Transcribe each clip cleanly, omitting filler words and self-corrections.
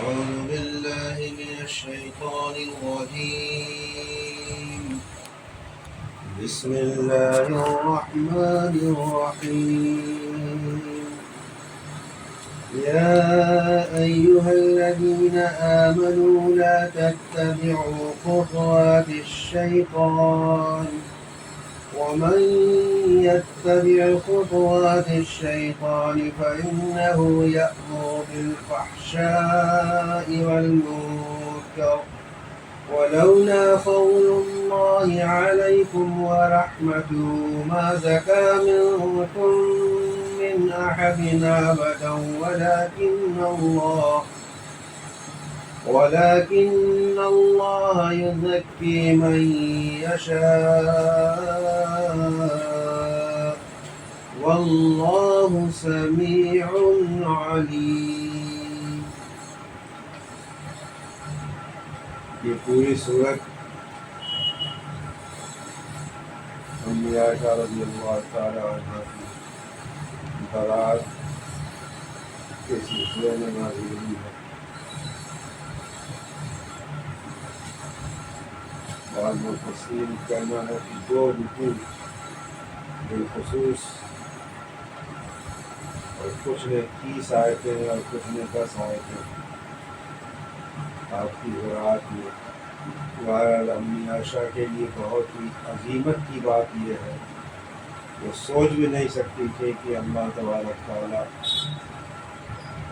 أعوذ بالله من الشيطان الرجيم. بسم الله الرحمن الرحيم. يا أيها الذين آمنوا لا تتبعوا خطوات الشيطان ومن يتبع خطوات الشيطان فإنه يأمر بالفحشاء والمنكر ولولا فضل الله عليكم ورحمته ما زكى منكم من أحد أبدا ولكن الله يزكي من يشاء والله سميع عليم. یہ پوری صورت امی عائشہ رضی اللہ تعالی عنہ کی برات کے سلسلے میں نازل ہوئی ہے. بعض مفسرین کا کہنا ہے کہ دو رکوع بالخصوص، اور کچھ نے 30 آیتیں اور کچھ نے 10 آیتیں آپ کی برات میں. بہرحال امی عائشہ کے لیے بہت ہی عظیمت کی بات یہ ہے، وہ سوچ بھی نہیں سکتی تھی کہ اللہ تبارک تعالیٰ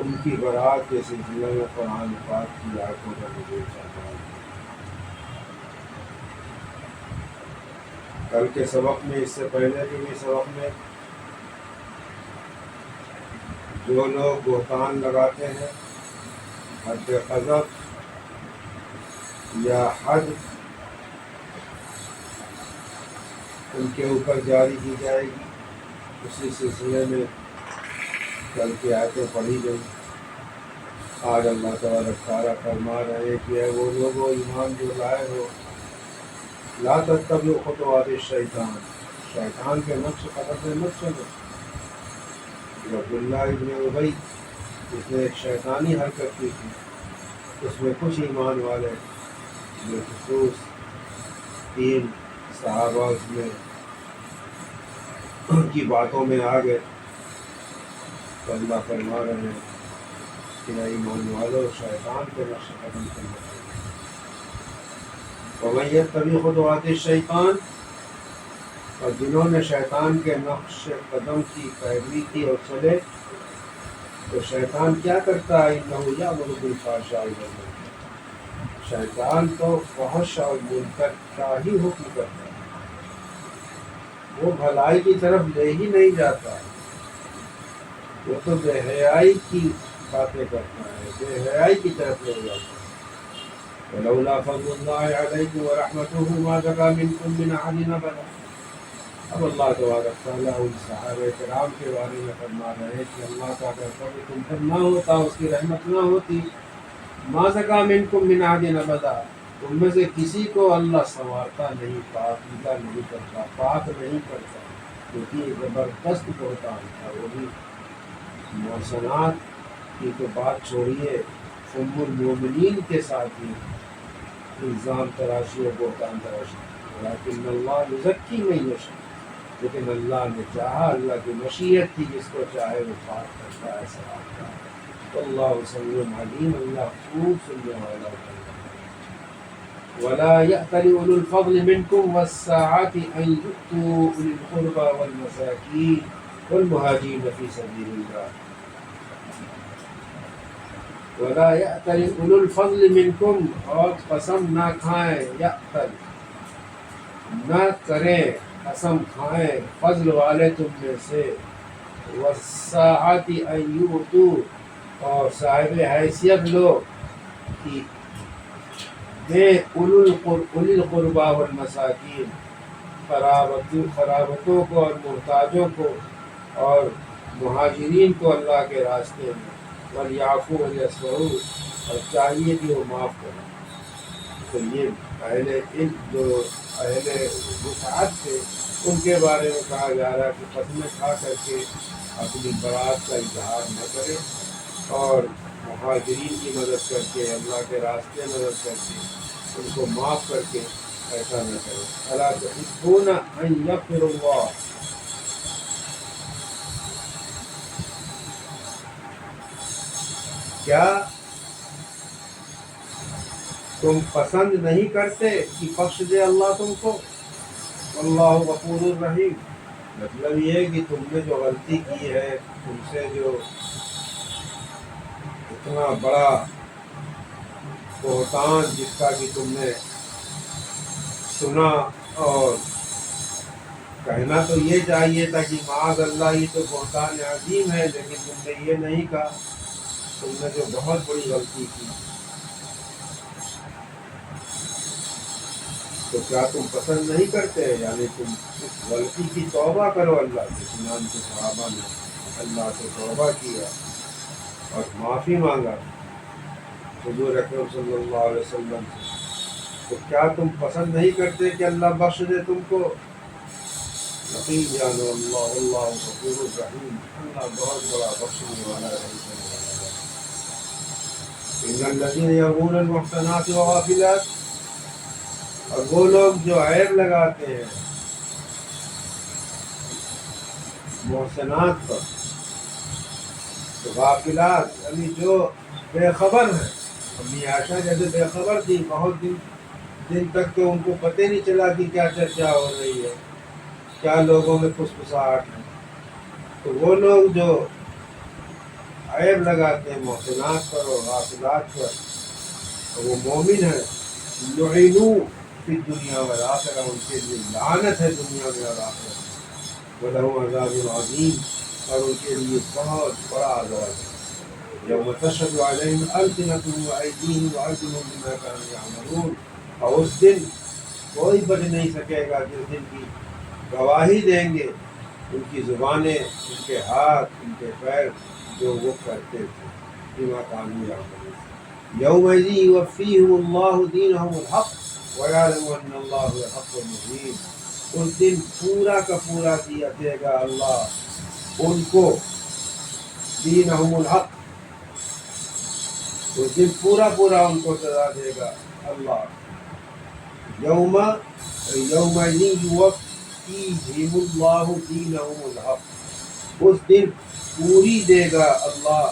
ان کی برات کے سلسلے میں قرآن پاک کی آیتوں کا نزول فرمائے. کل کے سبق میں، اس سے پہلے کے بھی سبق میں، جو لوگ بہتان لگاتے ہیں، حد قذف یا حد ان کے اوپر جاری کی جائے گی، اسی سلسلے میں کل کی آیتیں پڑھی گئی. آج اللہ تبارک تعالیٰ فرما رہے ہیں کہ اے وہ لوگوں ایمان جو لائے ہو، لا تتبعوا خطوات الشیطان، شیطان کے نقش قدم میں مت چلو. عبداللہ ابن ابی جس نے ایک شیطانی حرکت کی تھی، اس میں کچھ ایمان والے بالخصوص 3 صحابہ اس میں کی باتوں میں آ گئے. تو اللہ فرما رہے ہیں کہ اے ایمان والو، شیطان کے نقش قدم سے مت چلو. وَمَن يَتَّبِعْ خُطُوَاتِ الشَّيْطَانِ، اور جنہوں نے شیطان کے نقش قدم کی پیروی کی اور چلے، تو شیطان کیا کرتا ہے؟ اِنَّهُ يَأْمُرُ بِالْفَحْشَاءِ وَالْمُنکَرِ، شیطان تو فحش اور منکر کا ہی حکم کرتا ہے، وہ بھلائی کی طرف لے ہی نہیں جاتا ہے، وہ تو بے حیائی کی باتیں کرتا ہے، بے حیائی کی طرف لے جاتا ہے. وَلَوْلَا فَضْلُ اللَّهِ عَلَيْكُمْ وَرَحْمَتُهُ مَا زَكَىٰ مِنكُم مِّنْ أَحَدٍ أَبَدًا. اب اللہ تبارک تعالیٰ ان صحابہ کرام کے بارے میں فرما رہے ہیں کہ اللہ کا اگر فضل تم پر نہ ہوتا، اس کی رحمت نہ ہوتی، مَا زَكَىٰ مِنكُم مِّنْ أَحَدٍ أَبَدًا، تم میں سے کسی کو اللہ سنوارتا نہیں، پاکیزہ نہیں کرتا، پاک نہیں کرتا، کیونکہ زبردست بہتان تھا. وہ بھی محسنات کی تو بات چھوڑیے، ام المومنین کے ساتھ ہی الزام تراشی اور بہتان تراشی. لیکن اللہ یزکی من یشاء، لیکن اللہ نے چاہا، اللہ کی مشیت تھی، جس کو چاہے وہ پاک کرتا ہے، صاف کرتا ہے. اللہ سمیع علیم، اللہ خوب سننے والا ہے. ولا يأتل أولو الفضل منكم والسعة أن يؤتوا أولي القربى والمساكين والمهاجرين في سبيل الله. ولا يأتل أولو الفضل منكم، اور قسم نہ کھائیں، یأتل نہ کریں، قسم کھائیں فضل والے تم میں سے، والسعة أن يؤتوا، اور صاحب حیثیت لوگ کی دے، اولی القربى والمساکین، قرابتوں کو اور محتاجوں کو اور مہاجرین کو اللہ کے راستے میں. وَلْيَعْفُوا وَلْيَصْفَحُوا، اور چاہیے کہ وہ معاف کریں. تو یہ جو اہل وسعت تھے، ان کے بارے میں کہا جا رہا ہے کہ قسمیں کھا کر کے اپنی برات کا اظہار نہ کریں، اور مہاجرین کی مدد کر کے، اللہ کے راستے مدد کر کے، ان کو معاف کر کے ایسا نہ کرے۔ الا تحبون ان یغفر اللہ، کیا تم پسند نہیں کرتے کہ بخش دے اللہ تم کو؟ اللہ غفور الرحیم، مطلب یہ ہے کہ تم نے جو غلطی کی ہے، تم سے جو اتنا بڑا بہتان جس کا کہ تم نے سنا، اور کہنا تو یہ چاہیے تھا کہ معاذ اللہ یہ تو بہتان عظیم ہے، لیکن تم نے یہ نہیں کہا، تم نے جو بہت بڑی غلطی کی، تو کیا تم پسند نہیں کرتے؟ یعنی تم اس غلطی کی توبہ کرو اللہ سے۔ چنانچہ صحابہ نے اللہ سے توبہ کیا اور معافی مانگا حضور اکرم صلی اللہ علیہ وسلم سے۔ تو کیا تم پسند نہیں کرتے کہ اللہ بخش دے تم کو؟ یقین جانو اللہ غفور الرحیم، اللہ بہت بڑا بخشنے والا ہے۔ ان الذین یرمون المحصنات والغافلات، اور وہ لوگ جو عیب لگاتے ہیں محسنات پر، تو غافلات یعنی جو بے خبر ہیں۔ امی عائشہ جیسے بے خبر تھی، بہت دن تک تو ان کو پتہ نہیں چلا کہ کیا چرچا ہو رہی ہے، کیا لوگوں میں پھسپھساہٹ ہے۔ تو وہ لوگ جو عیب لگاتے ہیں محسنات پر اور غافلات پر، تو وہ مومن ہیں، لعنوا فی الدنیا والآخرہ، ان کے لیے لعنت ہے دنیا میں اور آخرت میں، وَلَهُمْ عَذَابٌ عَظِيمٌ، اور ان کے لیے بہت بڑا عذاب ہے۔ یوم تشہد علیہم السنتہم وایدیہم وارجلہم بما کانوا یعملون، اور اس دن کوئی بچ نہیں سکے گا جس دن کی گواہی دیں گے ان کی زبانیں، ان کے ہاتھ، ان کے پیر، جو وہ کرتے تھے، بما کانوا یعملون۔ یومئذ یوفیہم اللہ دینہم الحق ویعلم ان اللہ هو الحق المبین، اس دن پورا کا پورا دیا دے گا اللہ ان کو دینہم الحق، اس دن پورا پورا ان کو سزا دے گا اللہ۔ یومئذ یوفیہم اللہ دینہم الحق، اس دن پوری دے گا اللہ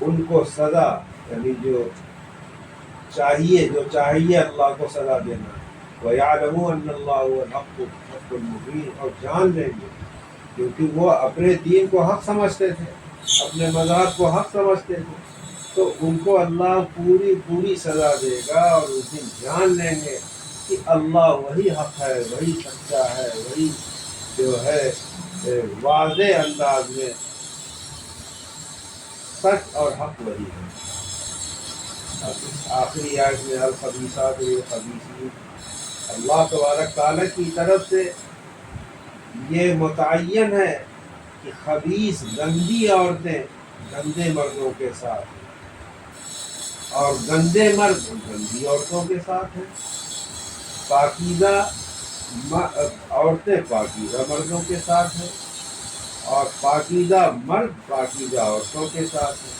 ان کو سزا، یعنی جو چاہیے اللہ کو سزا دینا۔ وَيَعْلَمُوا أَنَّ اللَّهُ هُوَ الْحَقُّ الْمُبِينُ، اور جان لیں گے، کیونکہ وہ اپنے دین کو حق سمجھتے تھے، اپنے مذہب کو حق سمجھتے تھے، تو ان کو اللہ پوری سزا دے گا، اور اس دن جان لیں گے کہ اللہ وہی حق ہے، وہی سچا ہے، وہی جو ہے واضح انداز میں سچ اور حق وہی ہے۔ اس آخری آیت میں الخبیثات للخبیثین، اللہ تبارک تعالیٰ کی طرف سے یہ متعین ہے کہ خبیث گندی عورتیں گندے مردوں کے ساتھ ہیں، اور گندے مرد گندی عورتوں کے ساتھ ہیں، پاکیزہ عورتیں پاکیزہ مردوں کے ساتھ ہیں، اور پاکیزہ مرد پاکیزہ عورتوں کے ساتھ ہیں۔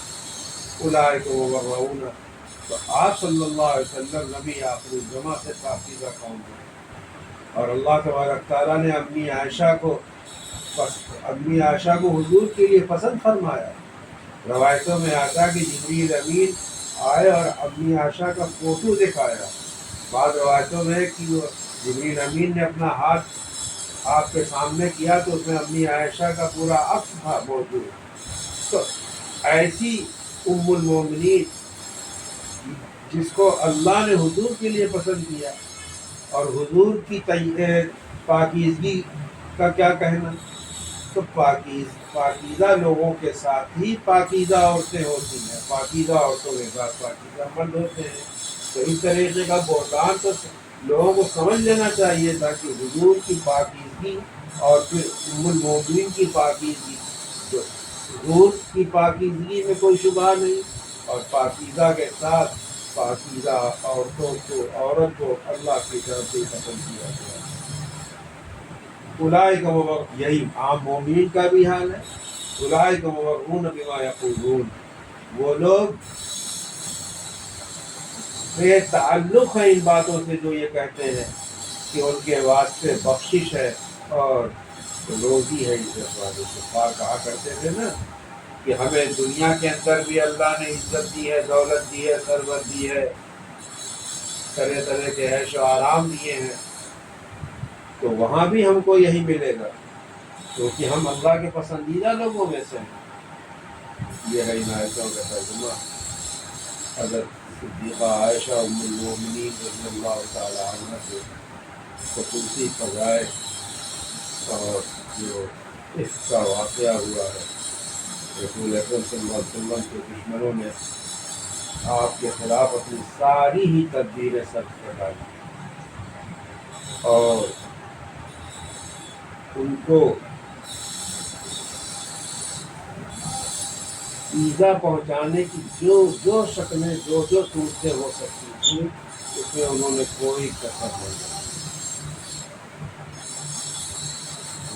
اولئک مبرؤون، تو آپ صلی اللہ علیہ وسلم نبی آخر الزماں سے پاکیزہ قوم ہیں۔ اور اللہ تبارک تعالیٰ نے امی عائشہ کو حضور کے لیے پسند فرمایا۔ روایتوں میں آتا کہ جبریل امین آئے اور امی عائشہ کا فوٹو دکھایا۔ بعض روایتوں میں کہ وہ جبریل امین نے اپنا ہاتھ آپ کے سامنے کیا تو اس میں امی عائشہ کا پورا عکس تھا موجود۔ تو ایسی ام المومنین جس کو اللہ نے حضور کے لیے پسند کیا، اور حضور کی پاکیزگی کا کیا کہنا، تو پاکیزہ لوگوں کے ساتھ ہی پاکیزہ عورتیں ہوتی ہیں، پاکیزہ عورتوں کے ساتھ پاکیزہ مرد ہوتے ہیں۔ تو اس طریقے کا بہتان تو لوگوں کو سمجھ لینا چاہیے تھا کہ حضور کی پاکیزگی اور پھر ام المومنین کی پاکیزگی، تو حضور کی پاکیزگی میں کوئی شبہ نہیں، اور پاکیزہ کے ساتھ پاکیزہ عورت کو اللہ کی طرف سے پسند کیا گیا۔ اولئک یہی عام مومنین کا بھی حال ہے۔ اولئک مبرؤون بما یقولون، وہ لوگ بے تعلق ہیں ان باتوں سے جو یہ کہتے ہیں کہ ان کے واسطے بخشش ہے اور روزی ہے اس افراد کفار کہا کرتے تھے نا کہ ہمیں دنیا کے اندر بھی اللہ نے عزت دی ہے، دولت دی ہے، ثروت دی ہے، طرح طرح کے عیش و آرام دیے ہیں، تو وہاں بھی ہم کو یہی ملے گا کیونکہ ہم اللہ کے پسندیدہ لوگوں میں سے ہیں۔ یہ ہے ان آیتوں کا ترجمہ حضرت صدیقہ عائشہ ام المومنین رضی اللہ تعالی عنہ سے خصوصی فضائل اور جو اس کا واقعہ ہوا ہے، رسول اکرم صلی اللہ علیہ وسلم کے دشمنوں نے آپ کے خلاف اپنی ساری ہی تدبیریں سر پر ڈالی اور ان کو ایذا پہنچانے کی جو جو شکلیں جو جو صورتیں ہو سکتی تھیں اس میں انہوں نے کوئی کسر نہیں کی،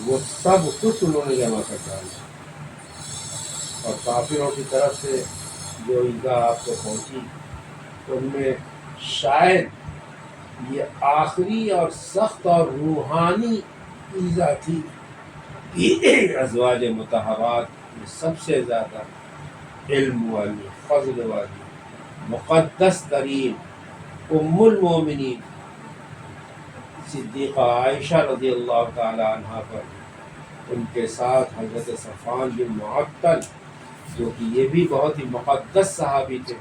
وہ سب کچھ انہوں نے جمع کر ڈالا اور کافروں کی طرف سے جو ایذا آپ کو پہنچی ان میں شاید یہ آخری اور سخت اور روحانی ایذا تھی کہ ازواج مطہرات میں سب سے زیادہ علم والی، فضل والی، مقدس ترین ام المومنین صدیقہ عائشہ رضی اللہ تعالی عنہ پر ان کے ساتھ حضرت صفوان بن معطل جو کہ یہ بھی بہت ہی مقدس صحابی تھے،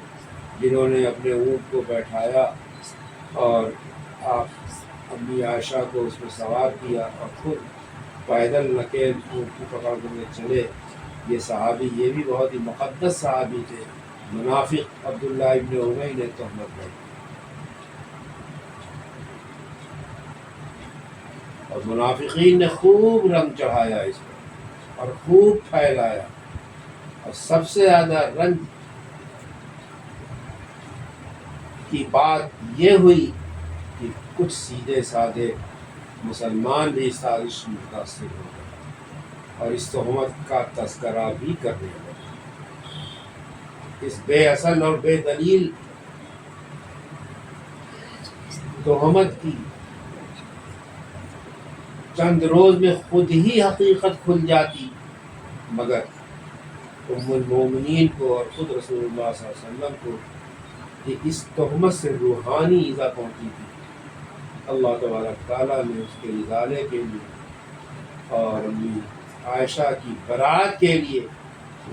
جنہوں نے اپنے اونٹ کو بیٹھایا اور آپ امی عائشہ کو اس میں سوار کیا اور خود پیدل نکیل اونٹ کی پکڑ کر چلے۔ یہ صحابی یہ بھی بہت ہی مقدس صحابی تھے۔ منافق عبداللہ ابن ابی نے تہمت لگائی اور منافقین نے خوب رنگ چڑھایا اس پر اور خوب پھیلایا، اور سب سے زیادہ رنج کی بات یہ ہوئی کہ کچھ سیدھے سادے مسلمان بھی سازش میں متاثر ہو گئے اور اس تہمت کا تذکرہ بھی کرنے لگے۔ اس بے اصل اور بے دلیل تہمت کی چند روز میں خود ہی حقیقت کھل جاتی، مگر ام المومنین کو اور خود رسول اللہ صلی اللہ علیہ وسلم کو اس تہمت سے روحانی ایذا پہنچی تھی۔ اللہ تبارک تعالیٰ نے اس کے ازالے کے لیے اور امی عائشہ کی برات کے لیے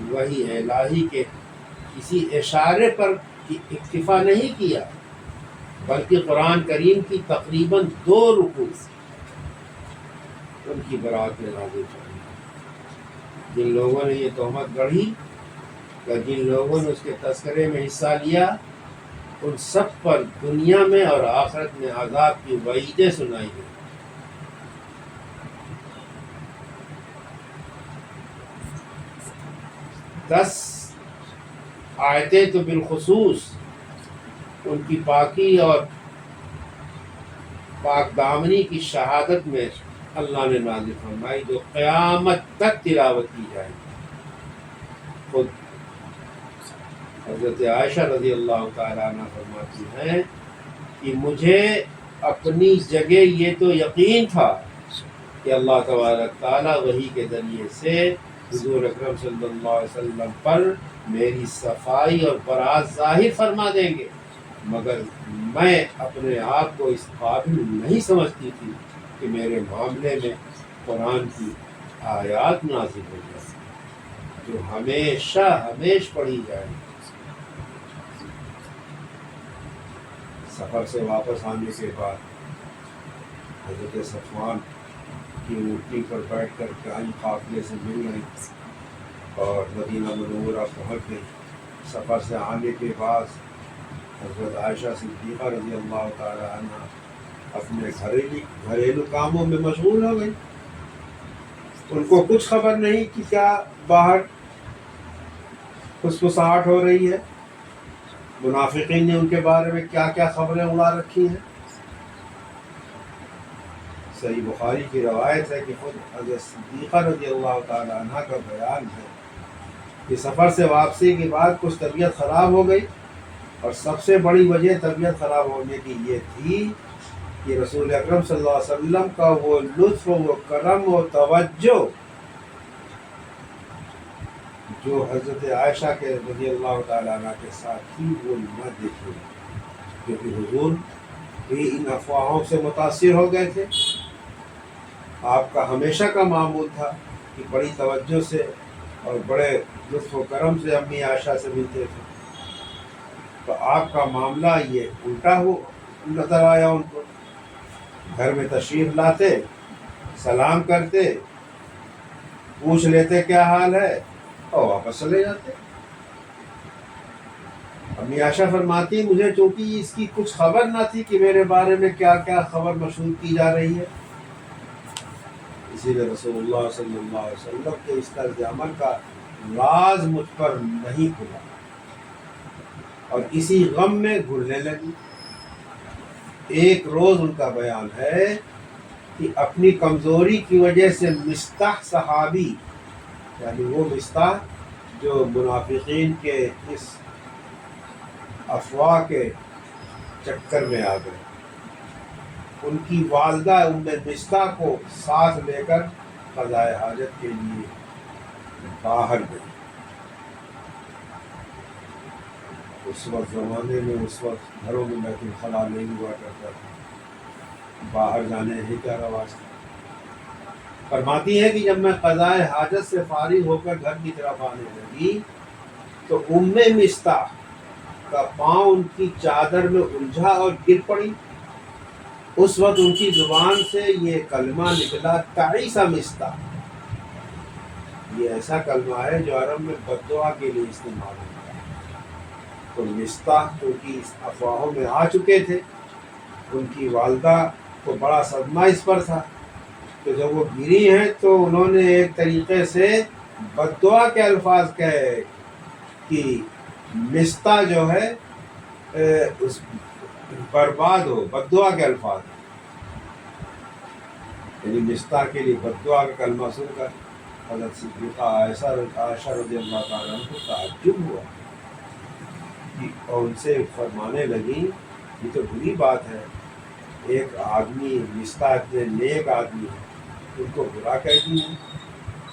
وحی الہی کے کسی اشارے پر اکتفا نہیں کیا، بلکہ قرآن کریم کی تقریباً 2 رکوع ان کی برات میں نازل ہوئی۔ جن لوگوں نے یہ تہمت گڑھی یا جن لوگوں نے اس کے تذکرے میں حصہ لیا، ان سب پر دنیا میں اور آخرت میں عذاب کی وعیدیں سنائی گئی۔ دس آیتیں تو بالخصوص ان کی پاکی اور پاک دامنی کی شہادت میں اللہ نے نازل فرمائی، جو قیامت تک تلاوت کی جائے گی۔ خود حضرت عائشہ رضی اللہ تعالیٰ عنہ فرماتی ہیں کہ مجھے اپنی جگہ یہ تو یقین تھا کہ اللہ تبارک تعالیٰ وحی کے ذریعے سے حضور اکرم صلی اللہ علیہ وسلم پر میری صفائی اور برات ظاہر فرما دیں گے، مگر میں اپنے آپ کو اس قابل نہیں سمجھتی تھی کہ میرے معاملے میں قرآن کی آیات نازل ہو جائیں جو ہمیشہ ہمیش پڑھی جائیں۔ سفر سے واپس آنے کے بعد حضرت صفوان کی اونٹنی پر بیٹھ کر کئی قافلے سے مل گئی اور مدینہ منورہ پہنچ گئی۔ سفر سے آنے کے بعد حضرت عائشہ صدیقہ رضی اللہ تعالی عنہ اپنے گھریلو کاموں میں مشغول ہو گئی۔ ان کو کچھ خبر نہیں کہ کیا باہر فسفساہٹ ہو رہی ہے، منافقین نے ان کے بارے میں کیا کیا خبریں اڑا رکھی ہیں۔ صحیح بخاری کی روایت ہے کہ خود حضرت صدیقہ رضی اللہ تعالی عنہ کا بیان ہے کہ سفر سے واپسی کے بعد کچھ طبیعت خراب ہو گئی، اور سب سے بڑی وجہ طبیعت خراب ہونے کی یہ تھی کہ رسول اکرم صلی اللہ علیہ وسلم کا وہ لطف، وہ کرم، وہ توجہ جو حضرت عائشہ کے رضی اللہ تعالیٰ عنہ کے ساتھ تھی وہ نہ دیکھی، کیونکہ حضور بھی ان افواہوں سے متاثر ہو گئے تھے۔ آپ کا ہمیشہ کا معمول تھا کہ بڑی توجہ سے اور بڑے لطف و کرم سے امی عائشہ سے ملتے تھے، تو آپ کا معاملہ یہ الٹا ہو نظر آیا ان کو۔ گھر میں تشریف لاتے، سلام کرتے، پوچھ لیتے کیا حال ہے اور واپس چلے جاتے۔ امی عائشہ فرماتی مجھے چونکہ اس کی کچھ خبر نہ تھی کہ میرے بارے میں کیا کیا خبر مشہور کی جا رہی ہے، اسی لیے رسول اللہ صلی اللہ علیہ وسلم کے اس طرز عمل کا راز مجھ پر نہیں کھلا، اور اسی غم میں گھلنے لگی۔ ایک روز ان کا بیان ہے کہ اپنی کمزوری کی وجہ سے مستح صحابی، یعنی وہ مستح جو منافقین کے اس افواہ کے چکر میں آ گئے، ان کی والدہ ام مستح کو ساتھ لے کر قضاء حاجت کے لیے باہر گئی۔ اس وقت زمانے میں اس وقت گھروں میں بیت الخلاء نہیں ہوا کرتا تھا، باہر جانے ہی کا رواج تھا۔ فرماتی ہے کہ جب میں قضاء حاجت سے فارغ ہو کر گھر کی طرف آنے لگی تو ام مستح کا پاؤں ان کی چادر میں الجھا اور گر پڑی۔ اس وقت ان کی زبان سے یہ کلمہ نکلا، تعیس مستح۔ یہ ایسا کلمہ ہے جو عرب میں بد دعا کے لیے استعمال ہوتا ہے۔ تو مستح کیونکہ اس افواہوں میں آ چکے تھے، ان کی والدہ کو بڑا صدمہ اس پر تھا کہ جب وہ گری ہیں تو انہوں نے ایک طریقے سے بد دعا کے الفاظ کہے کہ مستح جو ہے اس برباد ہو، بد دعا کے الفاظ، یعنی مستح کے لیے بد دعا کا کلمہ سن کر حضرت صدیقہ عائشہ رضی اللہ تعالیٰ عنہ کو تعجب ہوا اور ان سے فرمانے لگیں یہ تو بری بات ہے، ایک آدمی مستح اتنے نیک آدمی ہے، ان کو برا کہتی ہیں،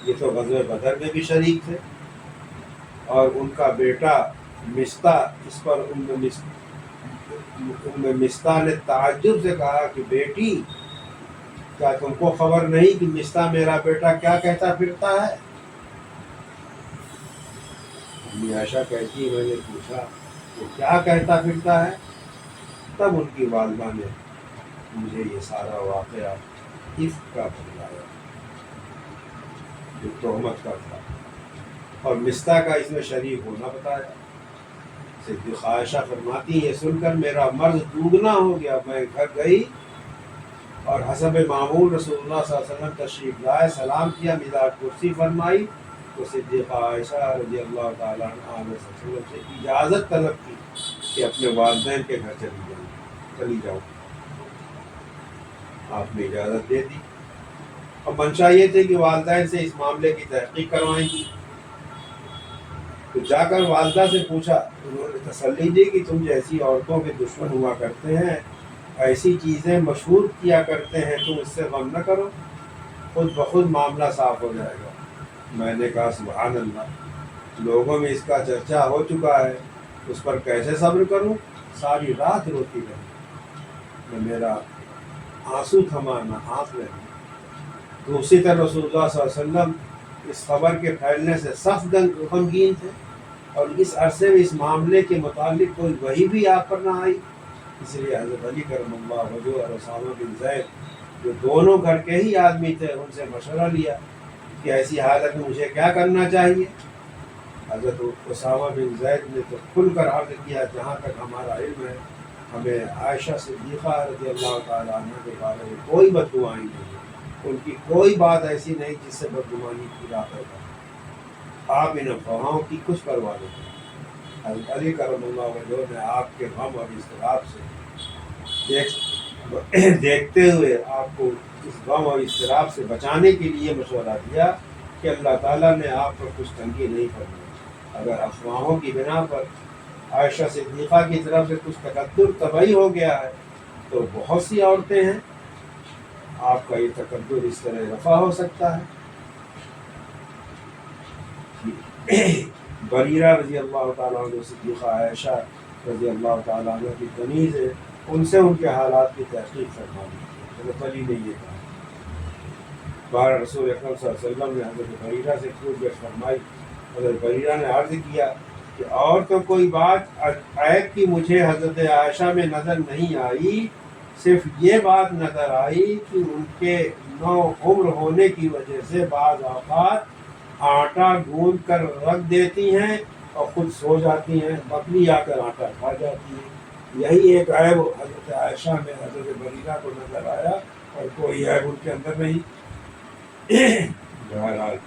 یہ تو غزوہ بدر میں بھی شریک تھے، اور ان کا بیٹا مستح اس پر ام مستح نے تعجب سے کہا کہ بیٹی کیا تم کو خبر نہیں کہ مستح میرا بیٹا کیا کہتا پھرتا ہے؟ امی عائشہ کہتی میں نے پوچھا وہ کیا کہتا پھرتا ہے؟ تب ان کی والدہ نے مجھے یہ سارا واقعہ عفق کا بتلایا جو تہمت کا تھا، اور مستح کا اس میں شریک ہونا بتایا۔ صدیقہ عائشہ فرماتی یہ سن کر میرا مرض دوگنا ہو گیا، میں گھر گئی اور حسب معمول رسول اللہ صلی اللہ علیہ وسلم تشریف لائے، سلام کیا، مداد کرسی فرمائی تو صدیقہ عائشہ رضی اللہ تعالیٰ عنہ سے اجازت طلب کی کہ اپنے والدین کے گھر چلی جاؤ۔ آپ نے اجازت دے دی، اور منشا یہ تھی کہ والدین سے اس معاملے کی تحقیق کروائیں گی۔ تو جا کر والدہ سے پوچھا، انہوں نے تسلی دی کہ تم جیسی عورتوں کے دشمن ہوا کرتے ہیں، ایسی چیزیں مشہور کیا کرتے ہیں، تم اس سے غم نہ کرو، خود بخود معاملہ صاف ہو جائے گا۔ میں نے کہا سبحان اللہ، لوگوں میں اس کا چرچا ہو چکا ہے، اس پر کیسے صبر کروں؟ ساری رات روتی رہی، نہ میرا آنسو تھما نہ آنکھ لگی۔ دوسری طرف رسول اللہ صلی اللہ علیہ وسلم اس خبر کے پھیلنے سے سخت غمگین تھے، اور اس عرصے میں اس معاملے کے متعلق کوئی وحی بھی آپ پر نہ آئی، اس لیے حضرت علی کرم اللہ وجہہ اور اسامہ بن زید جو دونوں گھر کے ہی آدمی تھے ان سے مشورہ لیا کہ ایسی حالت میں مجھے کیا کرنا چاہیے۔ حضرت اسامہ بن زید نے تو کھل کر عرض کیا جہاں تک ہمارا علم ہے ہمیں عائشہ صدیقہ رضی اللہ تعالیٰ عنہ کے بارے میں کوئی بدگمانی نہیں ہے، ان کی کوئی بات ایسی نہیں جس سے بدگمانی کی راہ پیدا ہو، آپ ان افواہوں کی کچھ پرواہ نہیں کریں۔ حضرت علی کرم اللہ وجہہ نے آپ کے غم اور اضطراب سے دیکھتے ہوئے آپ کو اس غم اور اضطراب سے بچانے کے لیے مشورہ دیا کہ اللہ تعالیٰ نے آپ پر کچھ تنگی نہیں فرمائی، اگر افواہوں کی بنا پر عائشہ صدیقہ کی طرف سے کچھ تکدر طبعی ہو گیا ہے تو بہت سی عورتیں ہیں، آپ کا یہ تکدر اس طرح رفع ہو سکتا ہے۔ بریرہ رضی اللہ تعالیٰ عنہ صدیقہ عائشہ رضی اللہ تعالیٰ عنہ کی تمیز ہے، ان سے ان کے حالات کی تحقیق فرما دی۔ حضرت علی نے یہ کہا، بار رسول اکرم صلی اللہ علیہ وسلم نے حضرت بریرہ سے پوچھ گچھ فرمائی۔ حضرت بریرہ نے عرض کیا کہ اور تو کوئی بات عیب کی مجھے حضرت عائشہ میں نظر نہیں آئی، صرف یہ بات نظر آئی کہ ان کے نو عمر ہونے کی وجہ سے بعض اوقات آٹا گوندھ کر رکھ دیتی ہیں اور خود سو جاتی ہیں، بکری آ کر آٹا کھا جاتی ہے۔ یہی ایک عیب حضرت عائشہ میں حضرت بریرہ کو نظر آیا، اور کوئی عیب ان کے اندر نہیں۔ بہرحال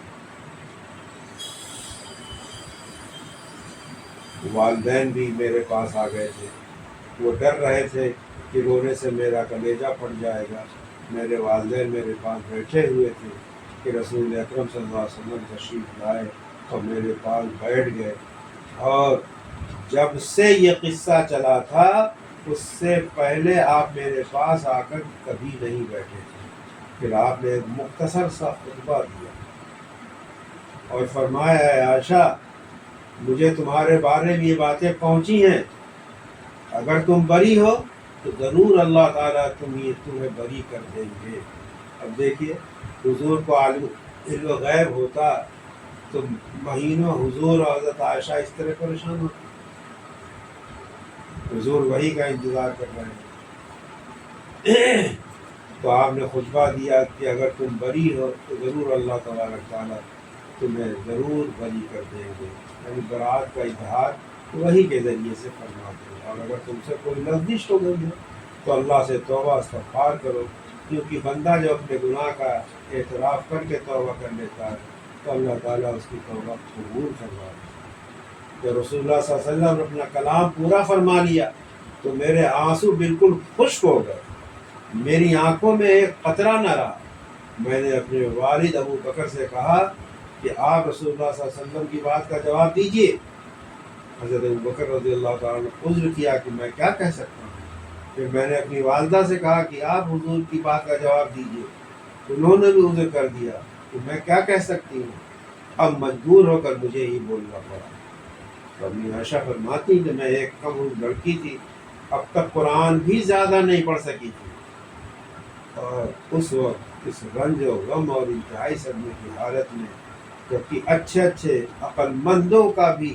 والدین بھی میرے پاس آ گئے تھے، وہ ڈر رہے تھے کہ رونے سے میرا کلیجہ پھٹ جائے گا۔ میرے والدین میرے پاس بیٹھے ہوئے تھے کہ رسول اکرم صلی اللہ علیہ وسلم تشریف لائے اور میرے پاس بیٹھ گئے، اور جب سے یہ قصہ چلا تھا اس سے پہلے آپ میرے پاس آ کر کبھی نہیں بیٹھے تھے۔ پھر آپ نے ایک مختصر سا خطبہ دیا اور فرمایا، اے عائشہ، مجھے تمہارے بارے میں یہ باتیں پہنچی ہیں، اگر تم بری ہو تو ضرور اللہ تعالیٰ تمہیں بری کر دیں گے۔ اب دیکھیے، حضور کو علم غیب ہوتا تو مہینوں حضور اور حضرت عائشہ اس طرح پریشان ہوتے، حضور وہی کا انتظار کر رہے ہیں۔ تو آپ نے خطبہ دیا کہ اگر تم بری ہو تو ضرور اللہ تبارک تعالیٰ تمہیں ضرور بری کر دیں گے، یعنی برات کا اظہار وہی کے ذریعے سے فرماتے ہیں۔ اور اگر تم سے کوئی لغزش ہو گئی ہے تو اللہ سے توبہ استغفار کرو، کیونکہ بندہ جو اپنے گناہ کا اعتراف کر کے توبہ کر لیتا ہے تو اللہ تعالیٰ اس کی توبہ قبول فرماتا ہے۔ جب رسول اللہ صلی اللہ علیہ وسلم نے اپنا کلام پورا فرما لیا تو میرے آنسو بالکل خشک ہو گئے، میری آنکھوں میں ایک قطرہ نہ رہا۔ میں نے اپنے والد ابو بکر سے کہا کہ آپ رسول اللہ صلی اللہ علیہ وسلم کی بات کا جواب دیجیے۔ حضرت ابو بکر رضی اللہ تعالیٰ نے عذر کیا کہ میں کیا کہہ سکتا ہوں۔ پھر میں نے اپنی والدہ سے کہا کہ آپ حضور کی بات کا جواب دیجیے۔ انہوں نے بھی عذر کر دیا کہ میں کیا کہہ سکتی ہوں۔ اب مجبور ہو کر مجھے ہی بولنا پڑا۔ تو اپنی عائشہ فرماتی کہ میں ایک کم عمر لڑکی تھی، اب تک قرآن بھی زیادہ نہیں پڑھ سکی تھی، اور اس وقت اس رنج و غم اور انتہائی صدمے کی حالت میں، جبکہ اچھے عقل مندوں کا بھی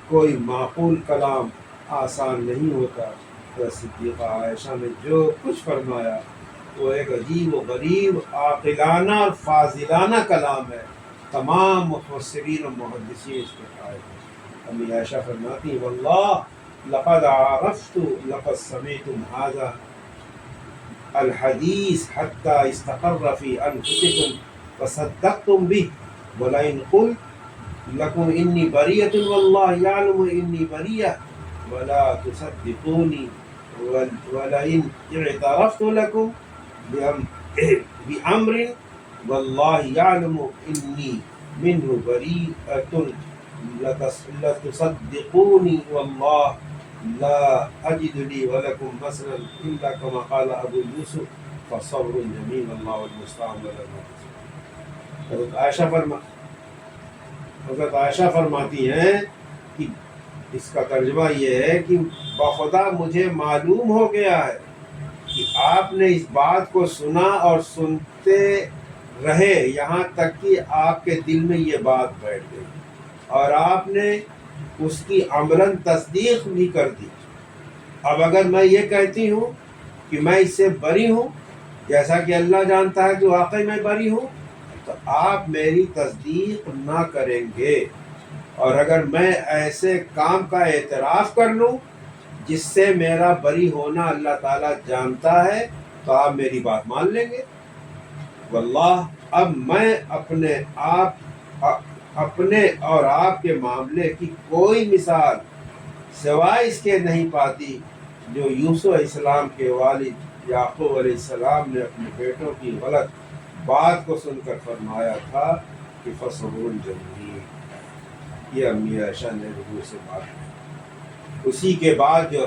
کوئی معقول کلام آسان نہیں ہوتا، تو صدیقہ عائشہ نے جو کچھ فرمایا وہ ایک عجیب و غریب عاقلانہ اور فاضلانہ کلام ہے۔ تمام مفسرین و محدثین اس کے قائل ہیں۔ امی عائشہ فرماتی ہیں، واللہ لقد عرفت لقد سمعتم هذا الحدیث حتى استقر في انفسكم فصدقتم به ولئن قلت لكم اني بريئة والله يعلم اني بريئة ولا تصدقوني ولئن اعترفت لكم بأمر والله يعلم اني منه بريئة لتصدقوني والله لا أجد لي ولكم مثلا إلا كما قال أبو يوسف فصبر جميل الله المستعان على ما تصفون۔ حضرت عائشہ فرماتی ہیں کہ اس کا ترجمہ یہ ہے کہ بخدا مجھے معلوم ہو گیا ہے کہ آپ نے اس بات کو سنا اور سنتے رہے یہاں تک کہ آپ کے دل میں یہ بات بیٹھ گئی، اور آپ نے اس کی عملاً تصدیق بھی کر دی۔ اب اگر میں یہ کہتی ہوں کہ میں اس سے بری ہوں، جیسا کہ اللہ جانتا ہے کہ واقعی میں بری ہوں، تو آپ میری تصدیق نہ کریں گے، اور اگر میں ایسے کام کا اعتراف کر لوں جس سے میرا بری ہونا اللہ تعالیٰ جانتا ہے تو آپ میری بات مان لیں گے۔ واللہ اب میں اپنے اور آپ کے معاملے کی کوئی مثال سوائے اس کے نہیں پاتی جو یوسف علیہ السلام کے والد یعقوب علیہ السلام نے اپنے بیٹوں کی غلط بات کو سن کر فرمایا تھا کہ فصبر جمیل، یہ امی عائشہ نے حضور سے بات کی۔ اسی کے بعد جو ہے